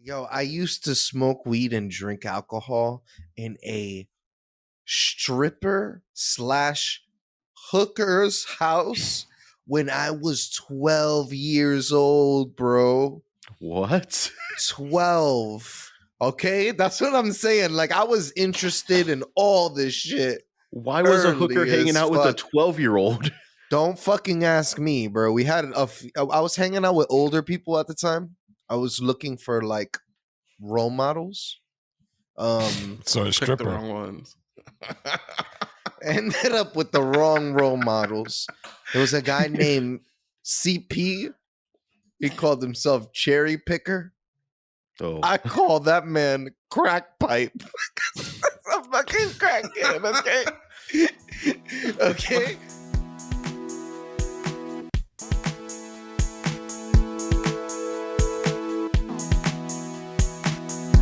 Yo, I used to smoke weed and drink alcohol in a stripper slash hooker's house when I was 12 years old, bro. What? 12. Okay, that's what I'm saying. Like, I was interested in all this shit. Why was a hooker Early hanging as out with a fuck. 12-year-old? Don't fucking ask me, bro. We had I was hanging out with older people at the time. I was looking for like role models. So a Pick the stripper. wrong ones. Ended up with the wrong role models. There was a guy named CP. He called himself Cherry Picker. Oh. I call that man Crack Pipe. That's a fucking crackhead, okay? Okay.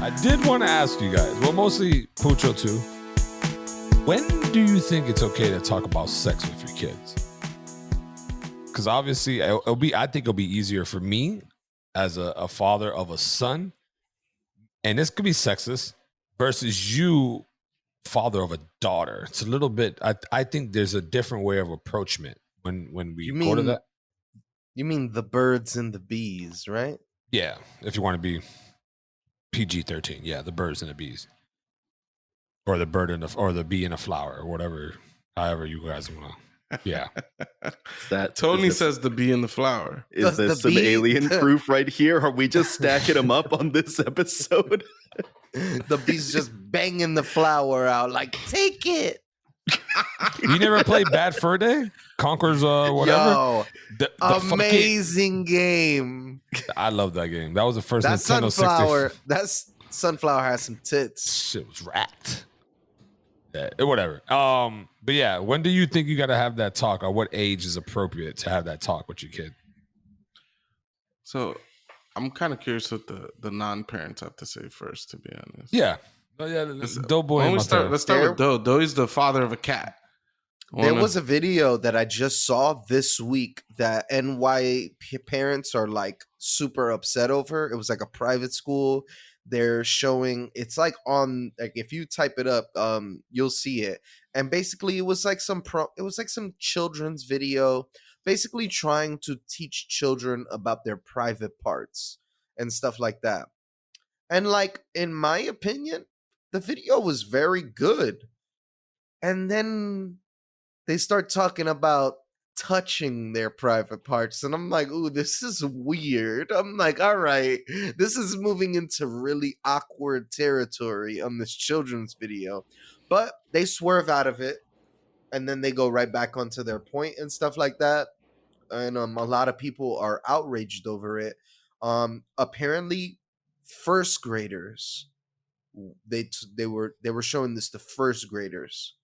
I did want to ask you guys, well, mostly Pucho too. When do you think it's okay to talk about sex with your kids? Because obviously, I think it'll be easier for me as a father of a son, and this could be sexist, versus you, father of a daughter. It's a little bit. I think there's a different way of approachment when we go to that. You mean the birds and the bees, right? Yeah, if you want to be PG-13, yeah, the birds and the bees, or the bird and or the bee in a flower, or whatever, however you guys want to. Yeah, Tony says the bee in the flower. Is this some alien proof right here? Are we just stacking them up on this episode? The bee's just banging the flower out, like, take it. You never played Bad Fur Day? Conquer's whatever. Yo, the amazing game. I love that game. That was the first that Nintendo sunflower. 60. That sunflower has some tits. Shit was wrapped. Yeah, whatever. But yeah, when do you think you got to have that talk, or what age is appropriate to have that talk with your kid? So, I'm kind of curious what the non-parents have to say first, to be honest. Yeah. Doughboy. Let's start with Doe. Doe is the father of a cat. There was a video that I just saw this week that NY parents are like super upset over. It was like a private school. They're showing, it's like on, like, if you type it up, you'll see it. And basically it was like some children's video, basically trying to teach children about their private parts and stuff like that. And like, in my opinion, the video was very good. And then they start talking about touching their private parts, and I'm like, ooh, this is weird. I'm like, all right, this is moving into really awkward territory on this children's video. But they swerve out of it, and then they go right back onto their point and stuff like that. And a lot of people are outraged over it. Apparently, first graders, they were showing this to first graders,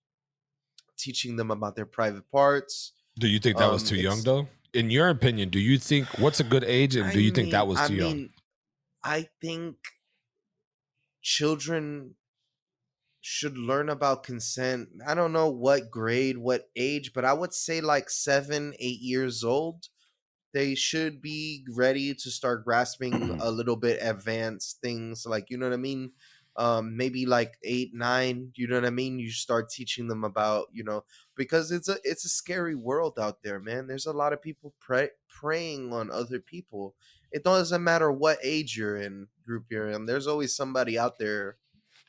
teaching them about their private parts. Do you think that was too young, though? In your opinion, do you think, what's a good age, and do you think that was too young? I think children should learn about consent. I don't know what grade, what age, but I would say like 7, 8 years old. They should be ready to start grasping a little bit advanced things, like, you know what I mean? Maybe like 8, 9, you know what I mean? You start teaching them about, because it's a scary world out there, man. There's a lot of people preying on other people. It doesn't matter what age you're in, group you're in. There's always somebody out there,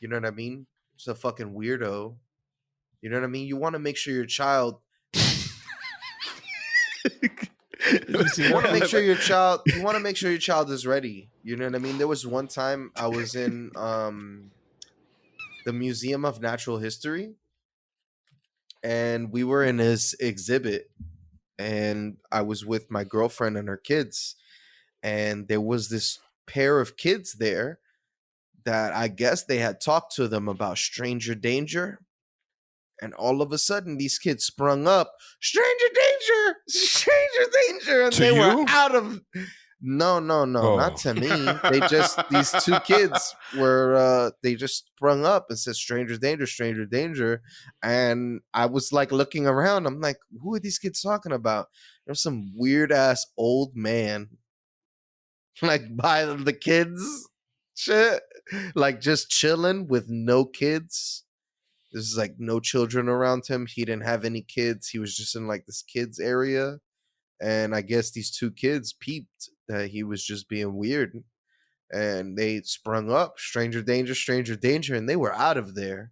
you know what I mean? It's a fucking weirdo. You know what I mean? You want to make sure your child You want to make sure your child is ready. You know what I mean? There was one time I was in the Museum of Natural History, and we were in this exhibit, and I was with my girlfriend and her kids, and there was this pair of kids there that I guess they had talked to them about stranger danger. And all of a sudden, these kids sprung up, stranger danger, and to they you? were out of. No, not to me. These two kids were, they just sprung up and said, stranger danger. And I was like looking around. I'm like, who are these kids talking about? There's some weird ass old man, like by the kids. shit. Like just chilling with no kids. There's like no children around him. He didn't have any kids. He was just in like this kids area. And I guess these two kids peeped that he was just being weird. And they sprung up, stranger danger, and they were out of there.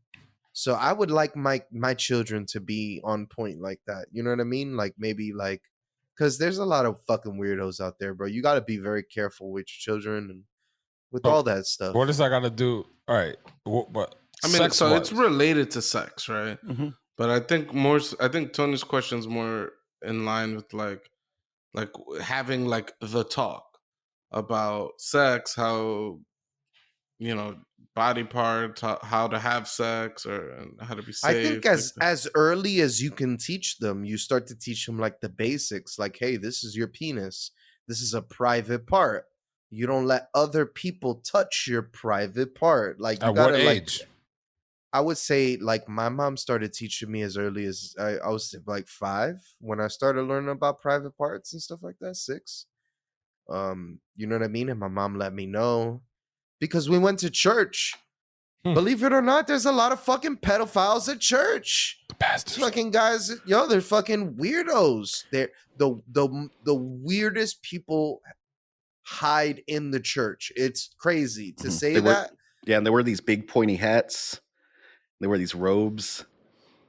So I would like my children to be on point like that. You know what I mean? Like maybe like because there's a lot of fucking weirdos out there, bro. You got to be very careful with your children and with all that stuff. What does that got to do? All right, what? I mean, so it's related to sex, right? Mm-hmm. But I think Tony's question is more in line with like having like the talk about sex, how body parts, how to have sex, or how to be safe. I think as early as you can teach them, you start to teach them like the basics, like, hey, this is your penis. This is a private part. You don't let other people touch your private part. Like, you at gotta, what age? Like, I would say, like, my mom started teaching me as early as I was like 5 when I started learning about private parts and stuff like that. 6. You know what I mean? And my mom let me know because we went to church. Believe it or not, there's a lot of fucking pedophiles at church. The bastards. Fucking guys, they're fucking weirdos. They're the weirdest people hide in the church. It's crazy to say that. Yeah, and they wear these big pointy hats. They wear these robes.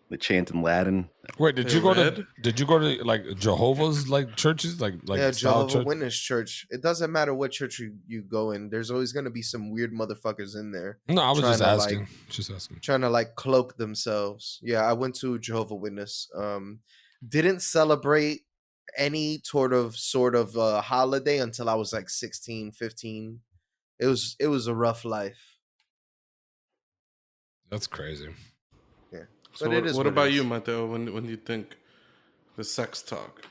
They chant in Latin. Wait, did you go to like Jehovah's like churches, like Jehovah's Witness church? It doesn't matter what church you go in. There's always going to be some weird motherfuckers in there. No, I was just asking. Like, just asking. Trying to like cloak themselves. Yeah, I went to Jehovah's Witness. Didn't celebrate any sort of holiday until I was like 16, 15. It was a rough life. That's crazy. Yeah. So what about you, Mateo, when you think the sex talk?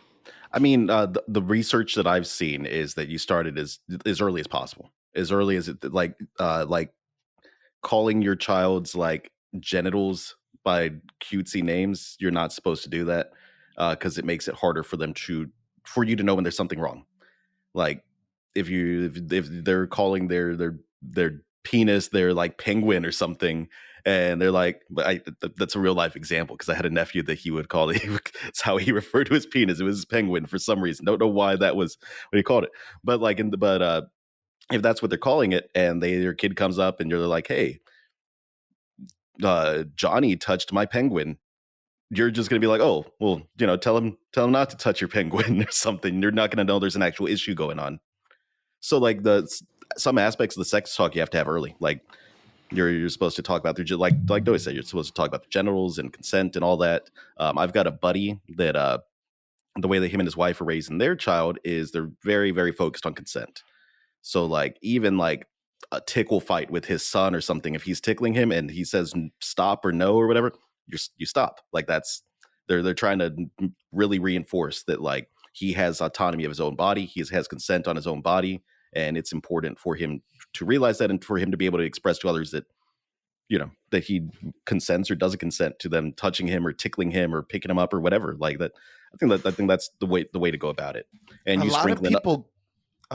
I mean, the research that I've seen is that you started as early as possible. As early as it like calling your child's like genitals by cutesy names. You're not supposed to do that because it makes it harder for you to know when there's something wrong. Like if they're calling their penis their like penguin or something, and they're like, that's a real life example because I had a nephew that he would call it. That's how he referred to his penis. It was his penguin for some reason. Don't know why that was what he called it. But like if that's what they're calling it, and your kid comes up and you're like, hey, Johnny touched my penguin. You're just gonna be like, oh, well, tell him not to touch your penguin or something. You're not gonna know there's an actual issue going on. So like some aspects of the sex talk you have to have early, like. You're supposed to talk about like Doe said, you're supposed to talk about the genitals and consent and all that. I've got a buddy that the way that him and his wife are raising their child is they're very, very focused on consent. So like even like a tickle fight with his son or something, if he's tickling him and he says stop or no or whatever, you stop. Like they're trying to really reinforce that like he has autonomy of his own body, he has consent on his own body, and it's important for him to realize that and for him to be able to express to others that that he consents or doesn't consent to them touching him or tickling him or picking him up or whatever like that. I think that's the way to go about it. And a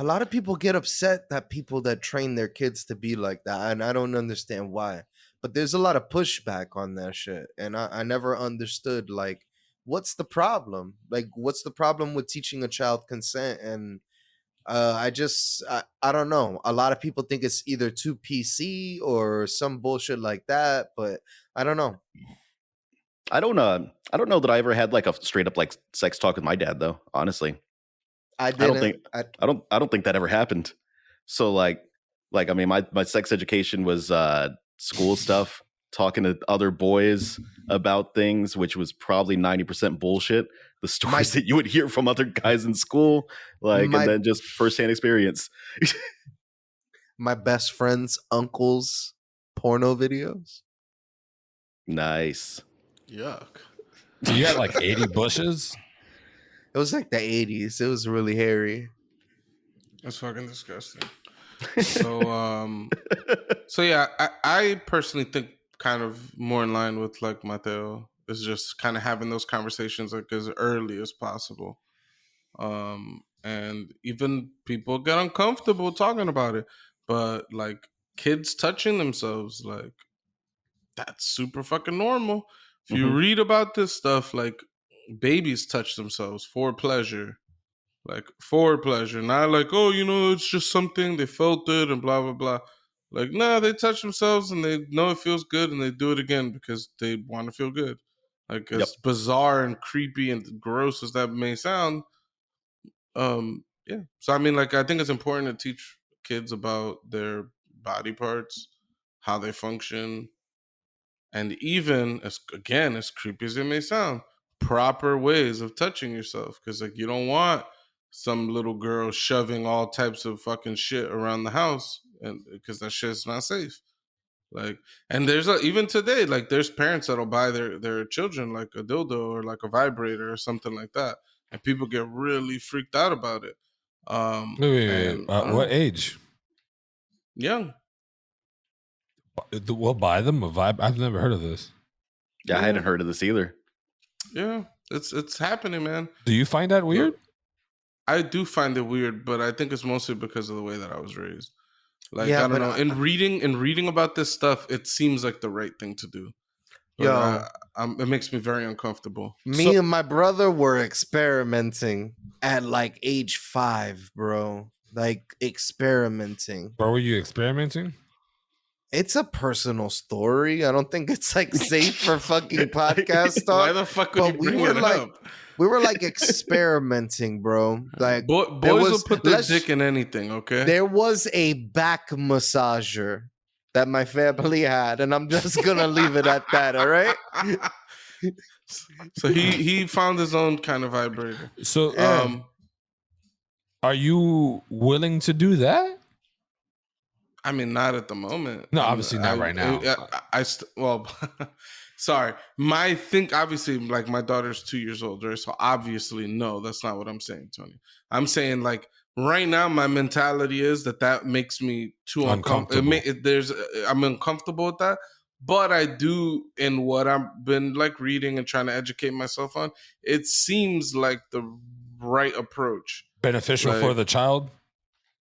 lot of people get upset that people that train their kids to be like that, and I don't understand why. But there's a lot of pushback on that shit, and I never understood like what's the problem? Like what's the problem with teaching a child consent? And I don't know. A lot of people think it's either too PC or some bullshit like that, but I don't know. I don't know that I ever had like a straight up like sex talk with my dad though, honestly. I don't think that ever happened. So like I mean my sex education was school stuff, talking to other boys about things, which was probably 90% bullshit. The stories that you would hear from other guys in school, and then just firsthand experience. My best friend's uncle's porno videos. Nice. Yuck. You had like 80 bushes? It was like the 80s. It was really hairy. That's fucking disgusting. So, so yeah, I personally think kind of more in line with like Mateo is just kind of having those conversations like as early as possible. And even people get uncomfortable talking about it, but like kids touching themselves, like that's super fucking normal. If you Mhm. read about this stuff, like babies touch themselves for pleasure. Like for pleasure, not like, oh, it's just something they felt it and blah blah blah. Like, nah, they touch themselves and they know it feels good and they do it again because they want to feel good. Like Yep. as bizarre and creepy and gross as that may sound, yeah. So I mean, like, I think it's important to teach kids about their body parts, how they function, and even as creepy as it may sound, proper ways of touching yourself, because like you don't want some little girl shoving all types of fucking shit around the house, and because that shit's not safe. Like, and even today, like there's parents that'll buy their children like a dildo or like a vibrator or something like that, and people get really freaked out about it. Wait. And I don't What know, age? young. We'll buy them a vibe. I've never heard of this. Yeah, I Yeah. hadn't heard of this either. Yeah, it's happening, man. Do you find that weird? I do find it weird, but I think it's mostly because of the way that I was raised. Like, Yeah, I don't but know. In reading about this stuff, it seems like the right thing to do. But yo, it makes me very uncomfortable. me and my brother were experimenting at like age 5, bro. Like experimenting. Where were you experimenting? It's a personal story. I don't think it's like safe for fucking podcast Why talk. the fuck would But you we bring were it like, up? we were like experimenting, bro. Like there Boys will was put their dick in anything, okay? there was a back massager that my family had, and I'm just gonna leave it at that. All right. So he found his own kind of vibrator. So, Yeah. are you willing to do that? I mean, not at the moment. No, obviously not right now. Well, sorry. Obviously, like my daughter's 2 years old, right? So obviously, no, that's not what I'm saying, Tony. I'm saying like right now, my mentality is that makes me too uncomfortable. I'm uncomfortable with that. But I do, in what I've been like reading and trying to educate myself on, it seems like the right approach. Beneficial for Like- the child?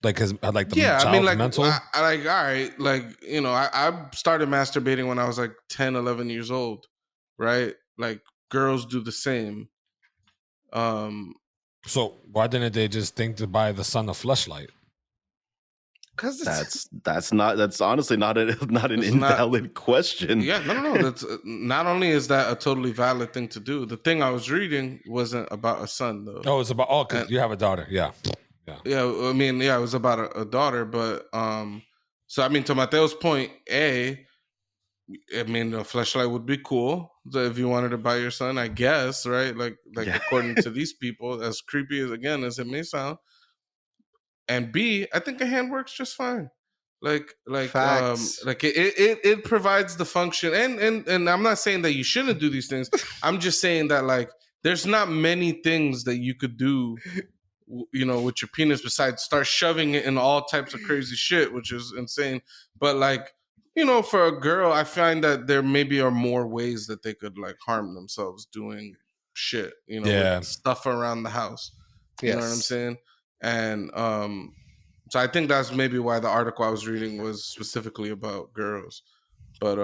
Like his like the Yeah, child's I mean, like, mental? I like, all right, like, I started masturbating when I was like 10, 11 years old, right? Like, girls do the same. So why didn't they just think to buy the son a fleshlight? Because That's honestly not an It's not- invalid question. Yeah, no. That's not only is that a totally valid thing to do. The thing I was reading wasn't about a son, though. Oh, it's about because you have a daughter. Yeah. Yeah, I mean, yeah, it was about a daughter, but so I mean, to Mateo's point, I mean, a flashlight would be cool if you wanted to buy your son, I guess, right? Like Yeah. according to these people, as creepy as it may sound. And B, I think a hand works just fine. Facts. Like it provides the function, and I'm not saying that you shouldn't do these things. I'm just saying that like there's not many things that you could do, with your penis besides start shoving it in all types of crazy shit, which is insane. But like, for a girl, I find that there maybe are more ways that they could like harm themselves doing shit, with stuff around the house. You know what I'm Yes. saying? And so I think that's maybe why the article I was reading was specifically about girls. But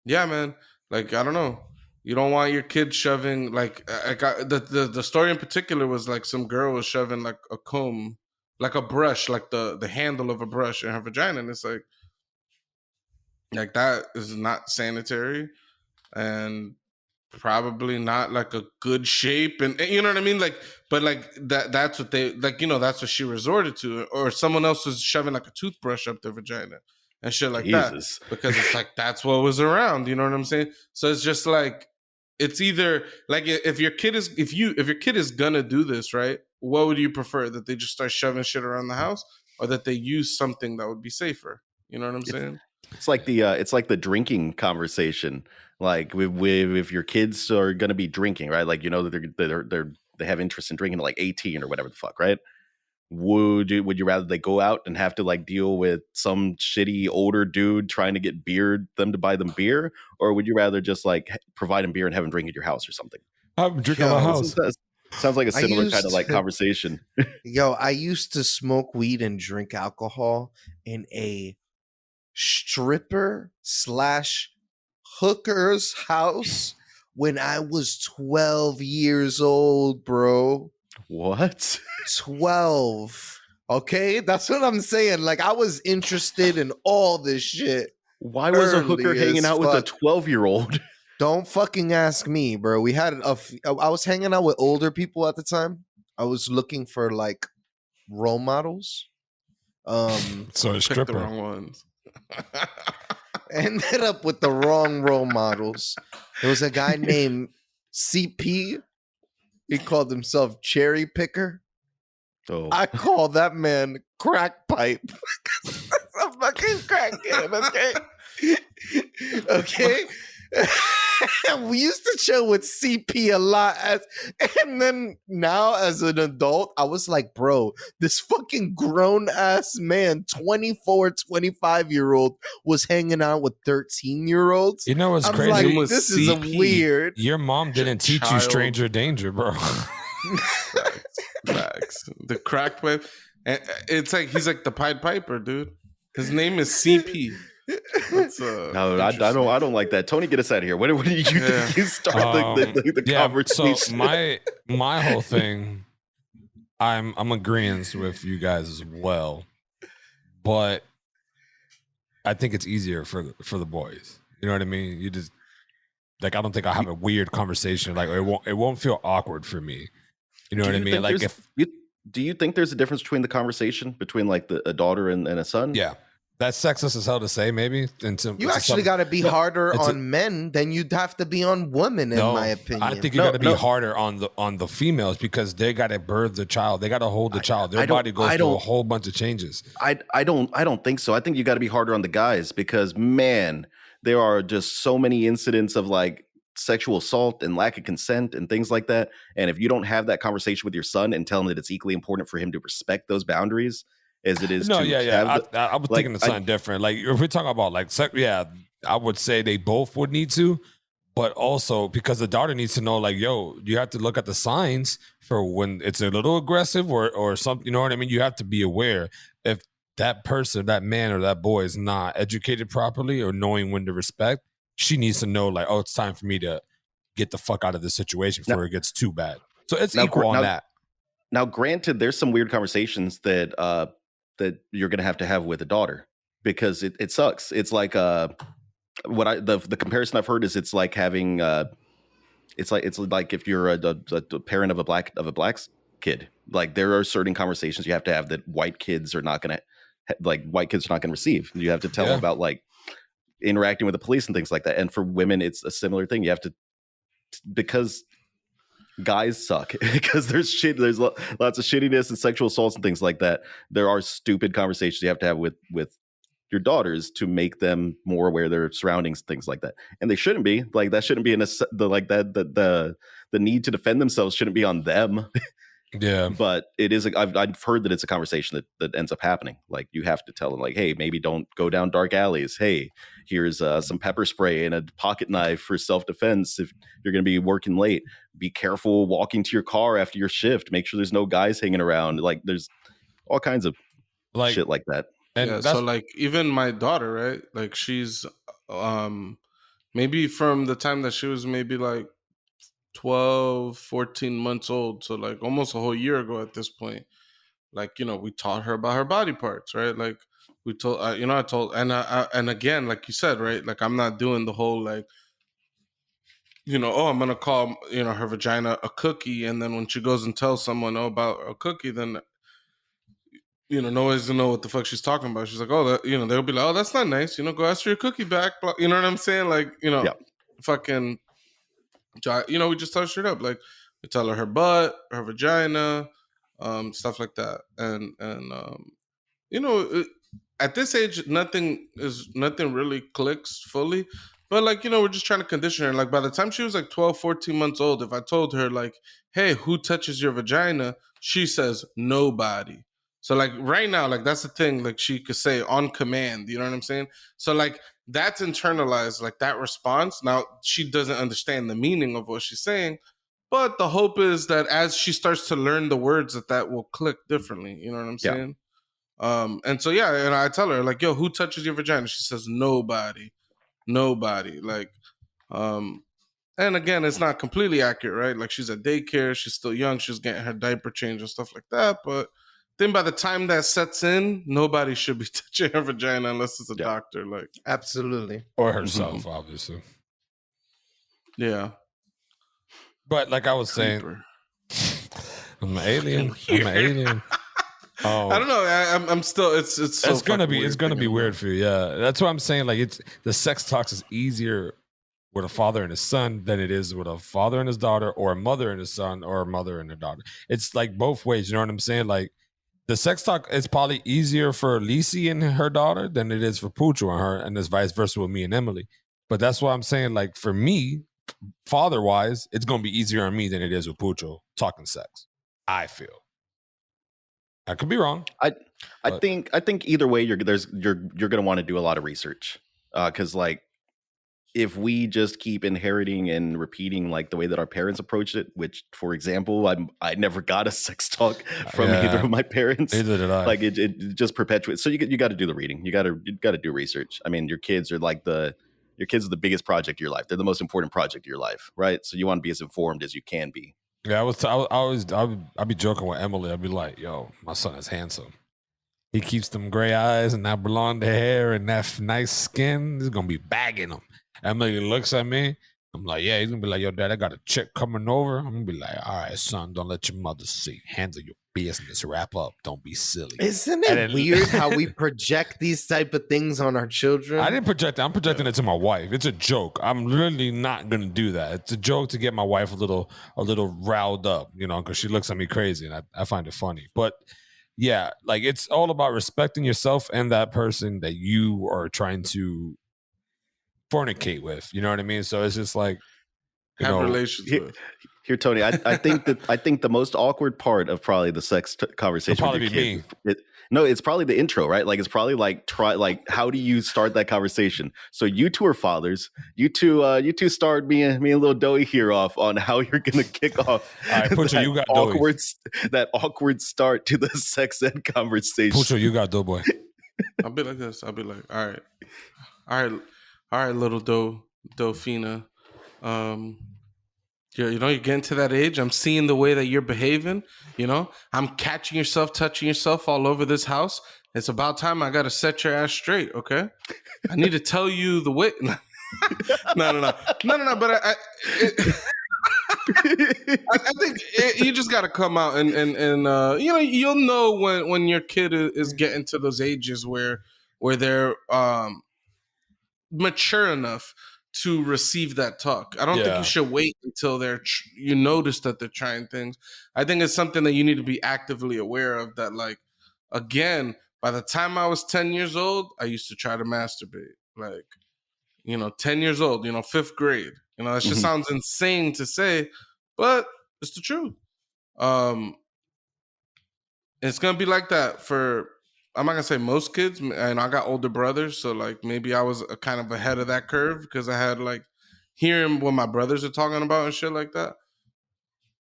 yeah, man, like I don't know. You don't want your kid shoving the story in particular was like some girl was shoving like a comb, like a brush, like the handle of a brush in her vagina, and it's like that is not sanitary and probably not like a good shape, and you know what I mean, like, but like that's what they like, that's what she resorted to, or someone else was shoving like a toothbrush up their vagina and shit like Jesus. that, because it's like that's what was around, you know what I'm saying? So it's just like, it's either like if your kid is gonna do this, right, what would you prefer, that they just start shoving shit around the house, or that they use something that would be safer? You know what I'm saying? It's like the drinking conversation. Like with if your kids are going to be drinking, right? Like that they have interest in drinking at like 18 or whatever the fuck, right? Would you rather they go out and have to like deal with some shitty older dude trying to get them to buy them beer, or would you rather just like provide them beer and have them drink at your house or something? I'm drinking at my house. Sounds like a similar kind of like conversation. Yo, I used to smoke weed and drink alcohol in a stripper / hooker's house when I was 12 years old, bro. What? 12. Okay, that's what I'm saying. Like, I was interested in all this shit. Why was a hooker Early hanging as out with a fuck. 12-year-old? Don't fucking ask me, bro. We had I was hanging out with older people at the time. I was looking for like role models. So a Pick the stripper. wrong ones. Ended up with the wrong role models. There was a guy named CP. He called himself Cherry Picker. Oh, I call that man Crack Pipe. That's a fucking crackhead, okay? Okay? We used to chill with CP a lot, and then now as an adult, I was like, bro, this fucking grown-ass man, 24, 25-year-old, was hanging out with 13-year-olds. You know what's I'm crazy? like, Name was this is a CP. weird. Your mom didn't teach you Child. stranger danger, bro. Facts. The crack pipe. It's like he's like the Pied Piper, dude. His name is CP. That's, no, I don't like that. Tony, get us out of here. When do you Yeah. think you start the conversation? So my whole thing, I'm agreeing with you guys as well, but I think it's easier for the boys. You know what I mean? You just like, I don't think I'll have a weird conversation. Like it won't feel awkward for me. You know what I mean? Like do you think there's a difference between the conversation between like a daughter and a son? yeah. That's sexist as hell to say, maybe. You actually got to be harder on men than you'd have to be on women, in my opinion. I think you got to be harder on the females because they got to birth the child. They got to hold the child. Their body goes through a whole bunch of changes. I don't think so. I think you got to be harder on the guys because, man, there are just so many incidents of like sexual assault and lack of consent and things like that. And if you don't have that conversation with your son and tell him that it's equally important for him to respect those boundaries as it is. I was thinking of something different. Like if we're talking about like sex, I would say they both would need to, but also because the daughter needs to know, like, yo, you have to look at the signs for when it's a little aggressive or something. You know what I mean? You have to be aware if that person, that man or that boy is not educated properly or knowing when to respect. She needs to know, like, oh, it's time for me to get the fuck out of this situation before it gets too bad. So it's equal on that. Now, granted, there's some weird conversations that you're going to have with a daughter because it sucks. It's like the comparison I've heard is it's like having it's like if you're a parent of a black kid, like there are certain conversations you have to have that white kids are not going to receive. You have to tell them about like interacting with the police and things like that. And for women, it's a similar thing. You have to, because guys suck, because there's lots of shittiness and sexual assaults and things like that. There are stupid conversations you have to have with your daughters to make them more aware of their surroundings, things like that. And they shouldn't be like, that shouldn't be the need to defend themselves shouldn't be on them. Yeah, but it is. I've heard that it's a conversation that ends up happening. Like you have to tell them, like, hey, maybe don't go down dark alleys. Hey, here's some pepper spray and a pocket knife for self-defense if you're going to be working late. Be careful walking to your car after your shift. Make sure there's no guys hanging around. Like there's all kinds of shit like that. And so like even my daughter, right? Like she's maybe from the time that she was maybe like 12, 14 months old, so like almost a whole year ago at this point, like, you know, we taught her about her body parts, right? Like we told I told, and again, like you said, right, like I'm not doing the whole like, you know, oh, I'm gonna call, you know, her vagina a cookie, and then when she goes and tells someone about a cookie, then, you know, no one's to know what the fuck she's talking about. She's like, oh, that, you know, they'll be like, oh, that's not nice, you know, go ask for your cookie back, you know what I'm saying? Like, you know, fucking, you know, we just tell her straight up, like we tell her butt, her vagina, stuff like that, and you know, at this age, nothing really clicks fully, but like, you know, we're just trying to condition her. Like by the time she was like 12, 14 months old, if I told her like, hey, who touches your vagina? She says nobody. So like right now, like that's the thing, like she could say on command, you know what I'm saying? So like that's internalized, like that response. Now she doesn't understand the meaning of what she's saying, but the hope is that as she starts to learn the words, that will click differently. You know what I'm saying? And so yeah, and I tell her like, yo, who touches your vagina? She says nobody. Like, and again, it's not completely accurate, right? Like she's at daycare, she's still young, she's getting her diaper changed and stuff like that. But then by the time that sets in, nobody should be touching her vagina unless it's a doctor. Like, Absolutely. Or herself, obviously. yeah. But like I was saying, Creeper. I'm an alien. I'm an alien. Oh, I don't know. I'm still. It's so it's gonna be. weird It's gonna be thinking weird about for you. Yeah, that's what I'm saying. Like it's the sex talks is easier with a father and his son than it is with a father and his daughter, or a mother and his son, or a mother and her daughter. It's like both ways. You know what I'm saying? Like the sex talk is probably easier for Lisi and her daughter than it is for Pucho and her, and it's vice versa with me and Emily. But that's why I'm saying, like for me, father wise, it's gonna be easier on me than it is with Pucho talking sex. I feel. I could be wrong. I think either way you're gonna want to do a lot of research because like if we just keep inheriting and repeating like the way that our parents approached it, which for example I never got a sex talk from either of my parents. Neither did I. Like it just perpetuates. So you got to do the reading. You got to do research. I mean, your kids are the biggest project of your life. They're the most important project of your life, right? So you want to be as informed as you can be. Yeah, I'd be joking with Emily. I'd be like, "Yo, my son is handsome. He keeps them gray eyes and that blonde hair and that nice skin. He's gonna be bagging him." Emily looks at me. I'm like, "Yeah." He's gonna be like, "Yo, Dad, I got a chick coming over." I'm gonna be like, "All right, son, don't let your mother see. Handle your business. Wrap up. Don't be silly." Isn't it weird how we project these type of things on our children? I didn't project it. I'm projecting it to my wife. It's a joke. I'm really not gonna do that. It's a joke to get my wife a little riled up, you know, because she looks at me crazy, and I find it funny. But yeah, like it's all about respecting yourself and that person that you are trying to fornicate with. You know what I mean? So it's just like, have relations with. Here, Tony, I think the most awkward part of probably the sex conversation It'll with probably your be kid, it's probably the intro, right? Like it's probably like how do you start that conversation? So you two are fathers. You two start me and little Doey here off on how you're gonna kick off. All right, Pucho, you got that awkward start to the sex ed conversation. Pucho, you got Doughboy. I'll be like this. I'll be like, all right, little Dauphina. You're getting to that age. I'm seeing the way that you're behaving. You know, I'm catching yourself, touching yourself all over this house. It's about time I got to set your ass straight. Okay, I need to tell you the way. No. But I think you just got to come out and you'll know when your kid is getting to those ages where they're mature enough to receive that talk. I don't think you should wait until you notice that they're trying things. I think it's something that you need to be actively aware of. That, like, again, by the time I was 10 years old, I used to try to masturbate. Like, 10 years old, 5th grade. That just sounds insane to say, but it's the truth. It's gonna be like that for, I'm not gonna say most kids, and I got older brothers, so like maybe I was kind of ahead of that curve because I had like hearing what my brothers are talking about and shit like that.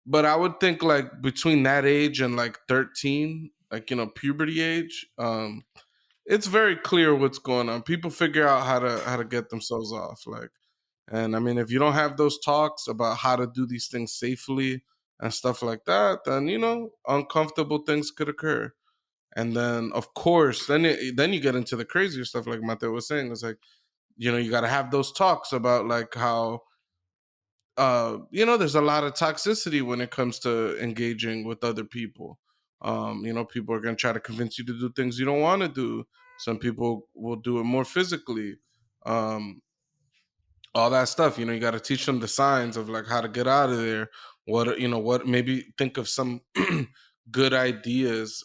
But I would think like between that age and like 13, like puberty age, it's very clear what's going on. People figure out how to get themselves off, like, and I mean, if you don't have those talks about how to do these things safely and stuff like that, then uncomfortable things could occur. And then, of course, then you get into the crazier stuff, like Mateo was saying. It's like, you got to have those talks about like how, there's a lot of toxicity when it comes to engaging with other people. People are going to try to convince you to do things you don't want to do. Some people will do it more physically. All that stuff, you got to teach them the signs of like how to get out of there. What maybe think of some good ideas,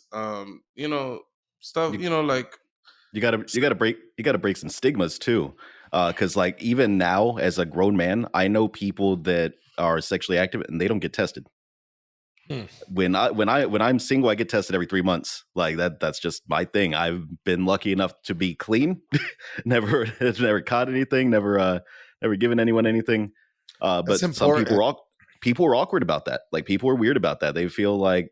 stuff, like you gotta break some stigmas too. Because like even now as a grown man, I know people that are sexually active and they don't get tested. When I'm single, I get tested every 3 months. Like that's just my thing. I've been lucky enough to be clean, never caught anything, never given anyone anything. But some people were awkward about that. Like people were weird about that. They feel like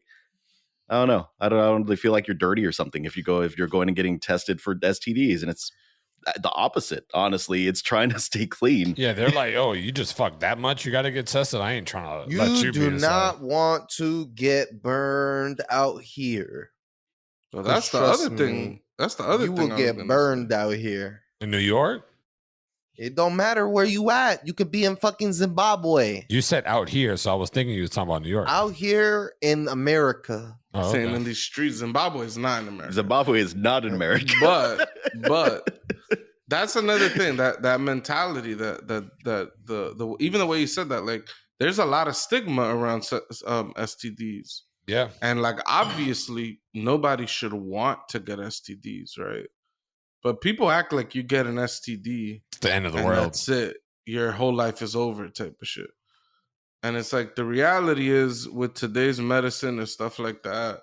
I don't know. I don't really feel like you're dirty or something if you're going and getting tested for STDs, and it's the opposite. Honestly, it's trying to stay clean. Yeah, they're like, oh, you just fucked that much? You got to get tested? I ain't trying to let You you do be not inside. want to get burned out here. Well, 'Cause that's the trust other thing. me, That's the other you thing will I was get gonna burned say. out here. In New York? It don't matter where you at. You could be in fucking Zimbabwe. You said out here, so I was thinking you was talking about New York. Out here in America. Oh, Saying okay. in these streets, Zimbabwe is not in America. Zimbabwe is not in America, but that's another thing, that mentality, that the even the way you said that, like, there's a lot of stigma around STDs, Yeah. and like obviously nobody should want to get STDs, right? But people act like you get an STD It's the end of the and world. that's it. Your whole life is over, type of shit. And it's like the reality is with today's medicine and stuff like that,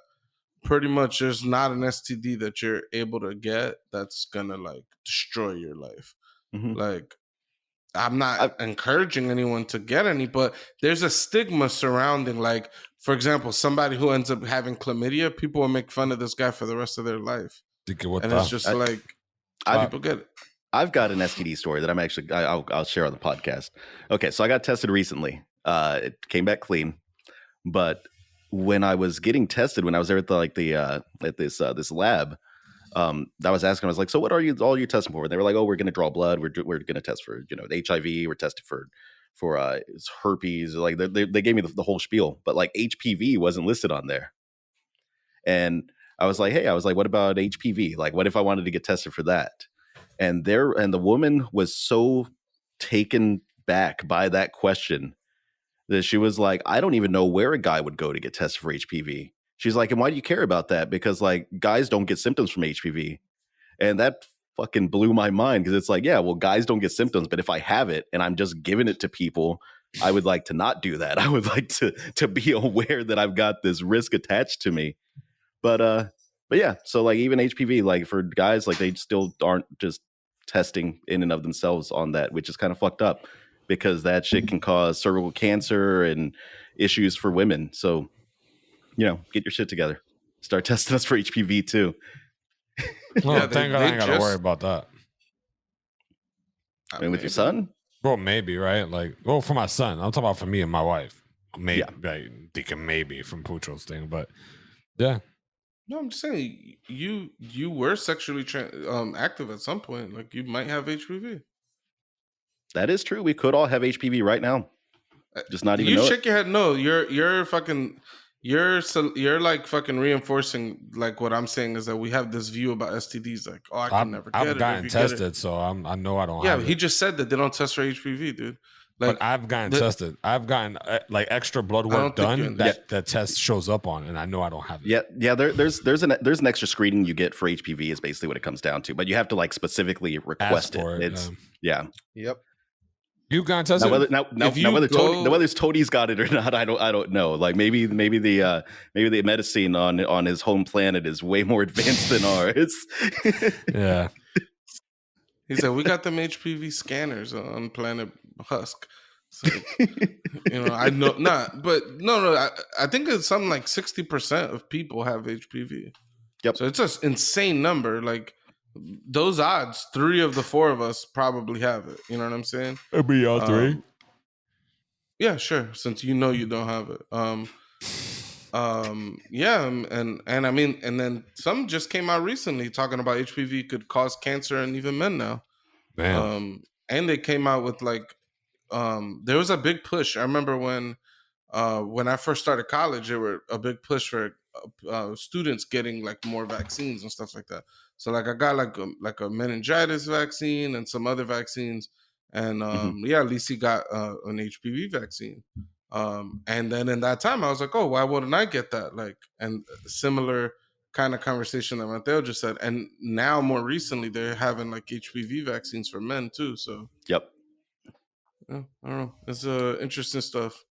pretty much there's not an STD that you're able to get that's gonna like destroy your life. Mhm. Like, I'm not encouraging anyone to get any, but there's a stigma surrounding, like, for example, somebody who ends up having chlamydia, people will make fun of this guy for the rest of their life. And it's just like, people get it. I've got an STD story that I'll share on the podcast. Okay, so I got tested recently. It came back clean, but when I was getting tested, when I was there at this lab, I was asking, I was like, so what are you testing for? And they were like, oh, we're going to draw blood. We're going to test for, HIV. We're testing for herpes. Like they gave me the whole spiel, but like HPV wasn't listed on there. And I was like, what about HPV? Like, what if I wanted to get tested for that? And the woman was so taken back by that question that she was like, I don't even know where a guy would go to get tested for HPV. She's like, and why do you care about that? Because like guys don't get symptoms from HPV. And that fucking blew my mind, because it's like, yeah, well, guys don't get symptoms, but if I have it and I'm just giving it to people, I would like to not do that. I would like to be aware that I've got this risk attached to me. But yeah, so like even HPV, like for guys, like they still aren't just testing in and of themselves on that, which is kind of fucked up, because that shit can cause cervical cancer and issues for women. So, get your shit together. Start testing us for HPV too. Well, thank God I ain't got to worry about that. I mean, with your son? Well, maybe, right? Like, well, for my son. I'm talking about for me and my wife. Maybe, like, thinking maybe from Pucho's thing, but yeah. No, I'm just saying you were sexually active at some point. Like, you might have HPV. That is true. We could all have HPV right now. Just not even. You shake your head. No, you're fucking. You're like fucking reinforcing like what I'm saying is that we have this view about STDs. Like, oh, I can never get it. I've gotten tested, so I know I don't. Yeah, have he it. just said that they don't test for HPV, dude. Like, but I've gotten tested. I've gotten like extra blood work done that test shows up on, and I know I don't have it. Yeah. There's an extra screening you get for HPV is basically what it comes down to, but you have to like specifically request it. It's Yep. You got tested. Now whether Tony's got it or not, I don't know. Like maybe the medicine on his home planet is way more advanced than ours. Yeah. He said we got them HPV scanners on Planet Husk. So, I know not, but no. I think it's something like 60% of people have HPV. Yep. So it's an insane number. Like, those odds, 3 of the 4 of us probably have it. You know what I'm saying? It'll be all 3. Yeah, sure. Since you don't have it. Yeah, and I mean, and then some just came out recently talking about HPV could cause cancer in even men now. Damn. And they came out with like, there was a big push. I remember when I first started college, there were a big push for students getting like more vaccines and stuff like that. So like I got like a meningitis vaccine and some other vaccines, and Lisi got an HPV vaccine. And then in that time I was like, oh, why wouldn't I get that? Like, and similar kind of conversation that Mateo just said. And now more recently they're having like HPV vaccines for men too. So yep. Yeah, I don't know. It's interesting stuff.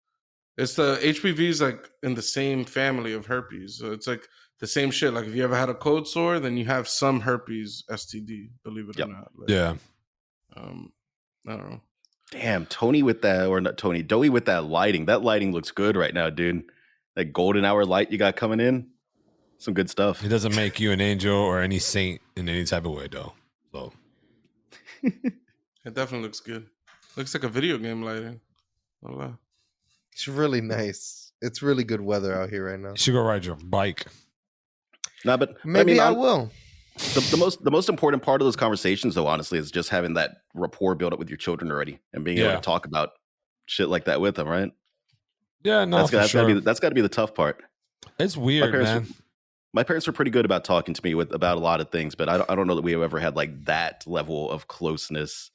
It's the HPV is like in the same family of herpes. So it's like the same shit. Like if you ever had a cold sore, then you have some herpes STD, believe it or not. Like, yeah. I don't know. Damn, Tony with that, or not Tony, Doey with that lighting. That lighting looks good right now, dude. That golden hour light you got coming in. some good stuff. It doesn't make you an angel or any saint in any type of way, though. So It definitely looks good. Looks like a video game lighting. Oh, wow. It's really nice. It's really good weather out here right now. you should go ride your bike. No, but Maybe I will. The most important part of those conversations, though, honestly, is just having that rapport built up with your children already and being able to talk about shit like that with them, right? Yeah, no, that's got to be the tough part. It's weird, man. My parents were pretty good about talking to me about a lot of things, but I don't know that we have ever had like that level of closeness.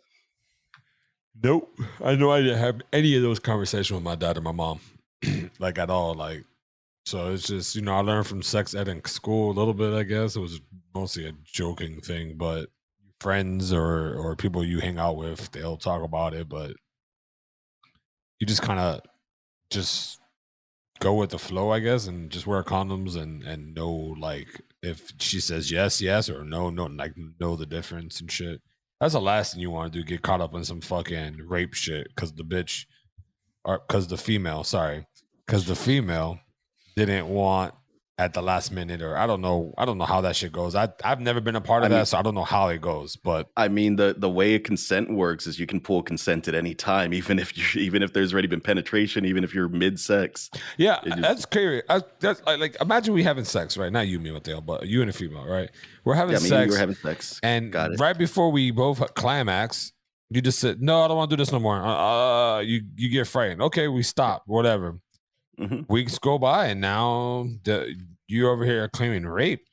Nope. I know I didn't have any of those conversations with my dad or my mom, like at all. Like, so it's just, I learned from sex ed in school a little bit, I guess. It was mostly a joking thing, but friends or people you hang out with, they'll talk about it, but you just kind of just go with the flow, I guess, and just wear condoms and know, like, if she says yes, or no, like, know the difference and shit. That's the last thing you want to do, get caught up in some fucking rape shit because the female didn't want at the last minute, or I don't know how that shit goes. I've never been a part of that, so I don't know how it goes. But I mean, the way consent works is you can pull consent at any time, even if there's already been penetration, even if you're mid-sex. Yeah, that's crazy. That's like imagine we having sex, right? Not you, me, Mateo, but you and a female, right? We're having sex. You were having sex, and right before we both climax, you just said, "No, I don't want to do this no more." You get frightened. Okay, we stop. Whatever. Mm-hmm. Weeks go by, and now you over here claiming rape.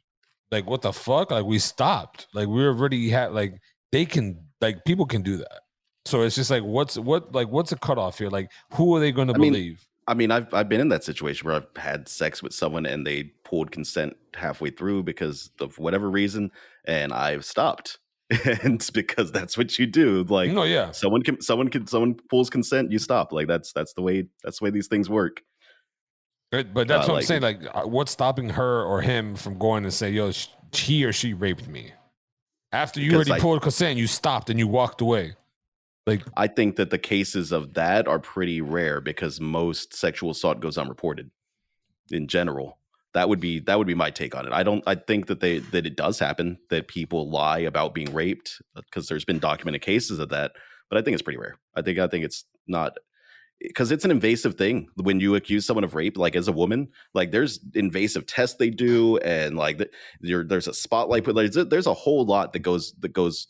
Like, what the fuck? Like, we stopped. Like, we already had. Like, they can. Like, people can do that. So it's just like, what's a cutoff here? Like, who are they going to believe? I mean, I've been in that situation where I've had sex with someone and they pulled consent halfway through because of whatever reason, and I've stopped. And it's because that's what you do. Like, no, yeah, someone pulls consent, you stop. Like, that's the way these things work. But that's what I'm saying. Like, what's stopping her or him from going and say, "Yo, he or she raped me"? After you already pulled consent, you stopped and you walked away. Like, I think that the cases of that are pretty rare because most sexual assault goes unreported. In general, that would be my take on it. I think that it does happen that people lie about being raped because there's been documented cases of that, but I think it's pretty rare. I think it's not. Because it's an invasive thing when you accuse someone of rape, like as a woman, like there's invasive tests they do, and like there's a spotlight, but there's a whole lot that goes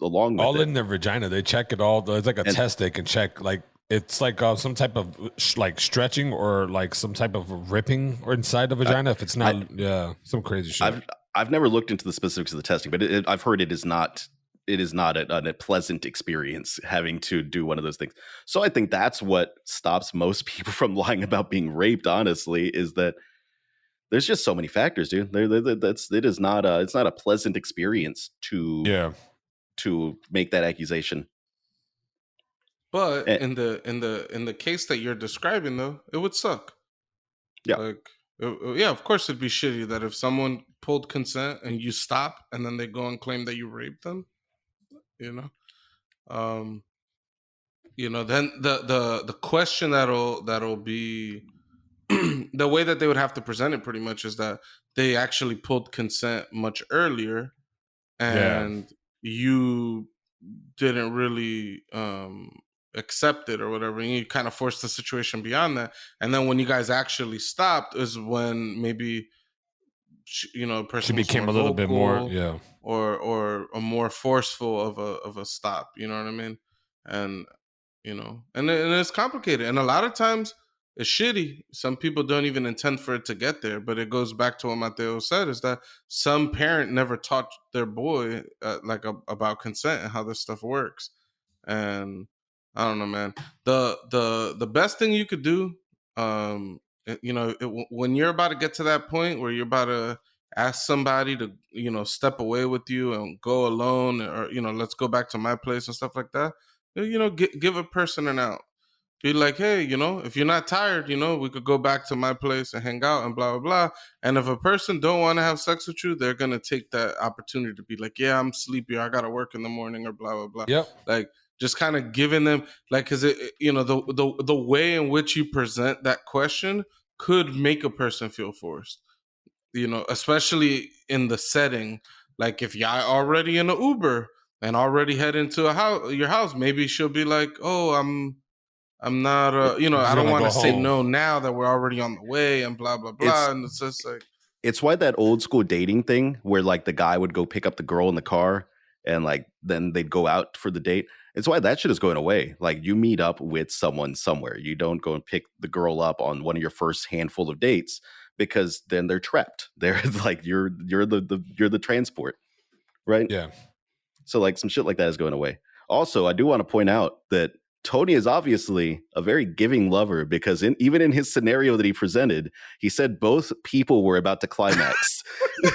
along with all it. In their vagina. They check it all. There's like a test they can check. Like it's like some type of like stretching or like some type of ripping or inside the vagina. If it's not, some crazy shit. I've never looked into the specifics of the testing, but I've heard it is not. It is not a pleasant experience having to do one of those things. So I think that's what stops most people from lying about being raped, honestly, is that there's just so many factors, dude. It's not a pleasant experience to make that accusation. But in the case that you're describing, though, it would suck. Yeah. Like, yeah, of course it'd be shitty that if someone pulled consent and you stop and then they go and claim that you raped them. Then the question that'll be the way that they would have to present it pretty much is that they actually pulled consent much earlier and you didn't really accept it or whatever, and you kind of forced the situation beyond that, and then when you guys actually stopped is when maybe a person she became a little bit more or a more forceful of a stop, you know what I mean? And and it's complicated, and a lot of times it's shitty. Some people don't even intend for it to get there, but it goes back to what Mateo said, is that some parent never taught their boy about consent and how this stuff works. And I don't know, man. The best thing you could do, when you're about to get to that point where you're about to ask somebody to step away with you and go alone, or let's go back to my place and stuff like that, give a person an out. Be like, hey, if you're not tired, we could go back to my place and hang out and blah blah blah. And if a person don't want to have sex with you, they're gonna take that opportunity to be like, yeah, I'm sleepy, or I gotta work in the morning, or blah blah blah. Yep. Like, just kind of giving them, like, because the way in which you present that question could make a person feel forced. especially in the setting, like if y'all already in an Uber and already head into your house, maybe she'll be like, "Oh, I'm not, I don't want to say no now that we're already on the way and blah, blah, blah." And it's just like, it's why that old school dating thing where like the guy would go pick up the girl in the car and like then they'd go out for the date. It's why that shit is going away. Like you meet up with someone somewhere. You don't go and pick the girl up on one of your first handful of dates because then they're trapped. They're like you're the transport, right? Yeah. So like some shit like that is going away. Also, I do want to point out that Tony is obviously a very giving lover because even in his scenario that he presented, he said both people were about to climax.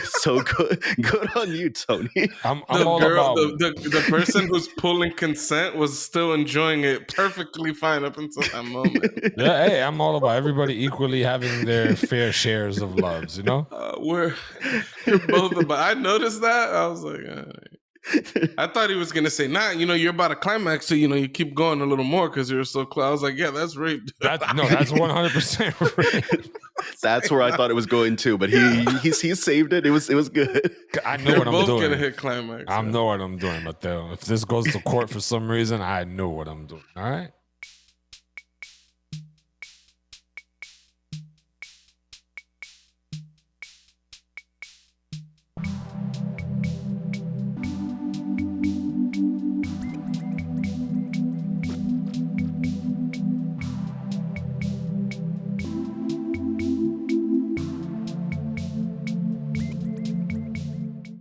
So good on you, Tony. I'm all about the person who's pulling consent was still enjoying it perfectly fine up until that moment. Yeah, hey, I'm all about everybody equally having their fair shares of loves, you know? We're both about. I noticed that. I was like, all right. I thought he was gonna say, "Nah, you're about to climax, so you keep going a little more because you're so close." I was like, "Yeah, that's rape." That's 100% rape. That's where I thought it was going to, but he saved it. It was good. I know what I'm doing. Both gonna hit climax. I know what I'm doing, but if this goes to court for some reason, I know what I'm doing. All right.